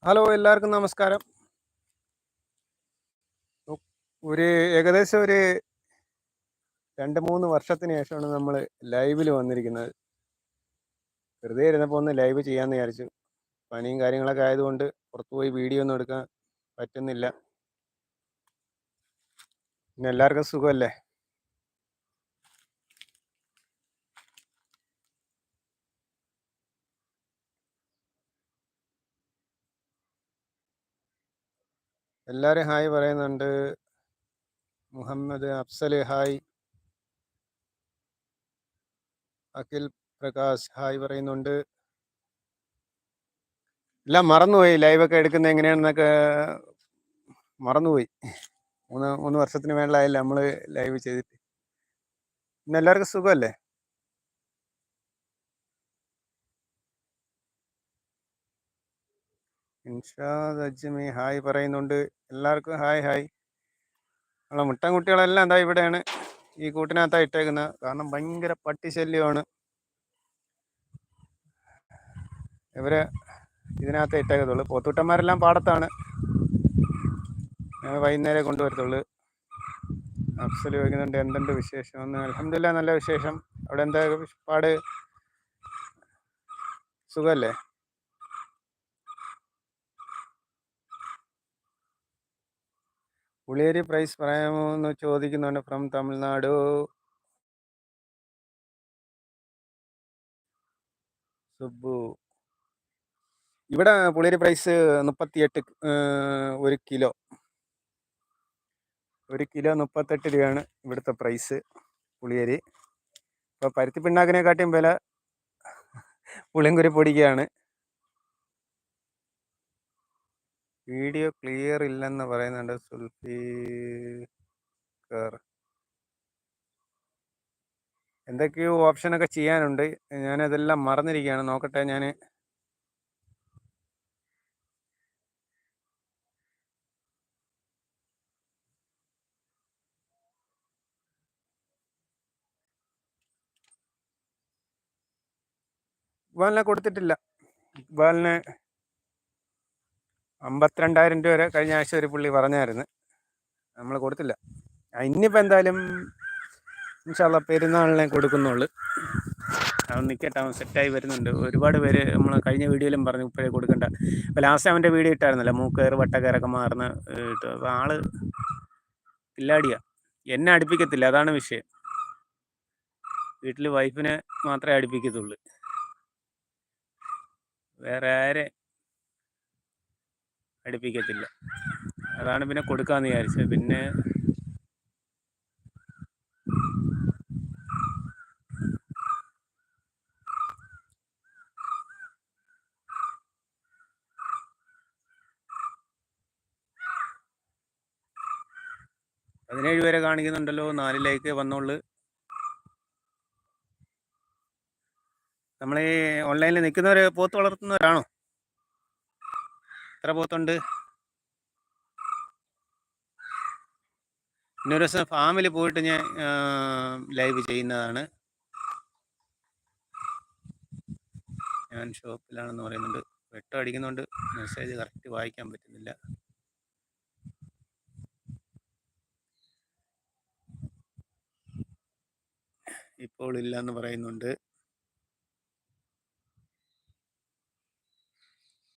Hello, എല്ലാവർക്കും നമസ്കാരം. ഒരു ഏകദേശം ഒരു 2-3 വർഷത്തിന് ശേഷമാണ് നമ്മൾ ലൈവിൽ വന്നിരിക്കുന്നത്. വെറുതെ ഇരുന്നപ്പോൾ ഒന്ന് ലൈവ് ചെയ്യാമെന്ന് വിചാരിച്ചു. പനിയും കാര്യങ്ങളൊക്കെ ആയതുകൊണ്ട് പുറത്തുപോയി വീഡിയോ ഒന്നും എടുക്കാൻ പറ്റുന്നില്ല. പിന്നെ എല്ലാവർക്കും സുഖമല്ലേ? എല്ലാവരും ഹായ് പറയുന്നുണ്ട്. മുഹമ്മദ് അഫ്സൽ ഹായ്, അഖിൽ പ്രകാശ് ഹായ് പറയുന്നുണ്ട്. എല്ലാം മറന്നുപോയി, ലൈവൊക്കെ എടുക്കുന്നത് എങ്ങനെയാണെന്നൊക്കെ മറന്നുപോയി. മൂന്ന് വർഷത്തിന് മേളിലായില്ല നമ്മൾ ലൈവ് ചെയ്തിട്ട്. പിന്നെ എല്ലാവർക്കും സുഖമല്ലേ? ഇൻഷാദ് അജ്മി ഹായ് പറയുന്നുണ്ട്. എല്ലാവർക്കും ഹായ് ഹായ്. നമ്മളെ മുട്ടൻകുട്ടികളെല്ലാം എന്താ ഇവിടെയാണ് ഈ കൂട്ടിനകത്താണ് ഇട്ടേക്കുന്നത്. കാരണം ഭയങ്കര പട്ടി ശല്യമാണ്. ഇവരെ ഇതിനകത്ത് ഇട്ടേക്കത്തുള്ളൂ. പോത്തൂട്ടന്മാരെല്ലാം പാടത്താണ്, വൈകുന്നേരം കൊണ്ടുവരത്തുള്ളൂ. അഫ്സൽ ചോദിക്കുന്നുണ്ട് എന്തുണ്ട് വിശേഷം എന്ന്. അൽഹംദുലില്ലാ, നല്ല വിശേഷം. അവിടെ എന്താ പാട്? സുഖമല്ലേ? പുളിയേരി പ്രൈസ് പറയാമോ എന്ന് ചോദിക്കുന്നുണ്ട് ഫ്രം തമിഴ്നാട്. സുബു, ഇവിടെ പുളിയേരി പ്രൈസ് 38, ഒരു കിലോ 38 രൂപയാണ് ഇവിടുത്തെ പ്രൈസ് പുളിയേരി. ഇപ്പോൾ പരുത്തി പിണ്ണാക്കിനെക്കാട്ടിയും വില പുളിങ്കുരി പൊടിക്കുകയാണ്. വീഡിയോ ക്ലിയർ ഇല്ലെന്ന് പറയുന്നുണ്ട് സുൽഫീഖർ. എന്തൊക്കെയോ ഓപ്ഷനൊക്കെ ചെയ്യാനുണ്ട്, ഞാനതെല്ലാം മറന്നിരിക്കുകയാണ്. നോക്കട്ടെ ഞാൻ. ഇക്ബാലിനെ കൊടുത്തിട്ടില്ല. ഇക്ബാലിന് 52,000 രൂപ വരെ കഴിഞ്ഞ ആഴ്ച ഒരു പുള്ളി പറഞ്ഞായിരുന്നു. നമ്മൾ കൊടുത്തില്ല. ഇനിയിപ്പോൾ എന്തായാലും ഇൻഷാല്ലാ പെരുന്നാളിനെ കൊടുക്കുന്നുള്ളു. അവൻ നിൽക്കട്ടെ, അവൻ സെറ്റായി വരുന്നുണ്ട്. ഒരുപാട് പേര് നമ്മൾ കഴിഞ്ഞ വീഡിയോയിലും പറഞ്ഞു ഇപ്പോഴേ കൊടുക്കണ്ട. ഇപ്പോൾ ലാസ്റ്റ് അവൻ്റെ വീഡിയോ ഇട്ടായിരുന്നല്ലോ, മൂക്കേറ് വട്ടക്കയറൊക്കെ മാറുന്ന ഇട്ട്. അപ്പോൾ ആള് കില്ലാടിയാ, എന്നെ അടുപ്പിക്കത്തില്ല, അതാണ് വിഷയം. വീട്ടിൽ വൈഫിനെ മാത്രമേ അടുപ്പിക്കത്തുള്ളൂ, വേറെ ആരെ അടുപ്പിക്കത്തില്ല. അതാണ് പിന്നെ കൊടുക്കാമെന്ന് വിചാരിച്ചത്. പിന്നെ പേരെ കാണിക്കുന്നുണ്ടല്ലോ, 4 ലൈക്ക് വന്നോളൂ. നമ്മൾ ഈ ഓൺലൈനിൽ നിൽക്കുന്നവർ പോത്ത് വളർത്തുന്നവരാണോ? എത്ര പോത്തുണ്ട്? ഇന്നൊരു ദിവസം ഫാമിൽ പോയിട്ട് ഞാൻ ലൈവ് ചെയ്യുന്നതാണ്. ഞാൻ ഷോപ്പിലാണെന്ന് പറയുന്നുണ്ട്. വെട്ടം അടിക്കുന്നുണ്ട്, മെസ്സേജ് കറക്റ്റ് വായിക്കാൻ പറ്റുന്നില്ല. ഇപ്പോൾ ഇല്ല എന്ന് പറയുന്നുണ്ട്.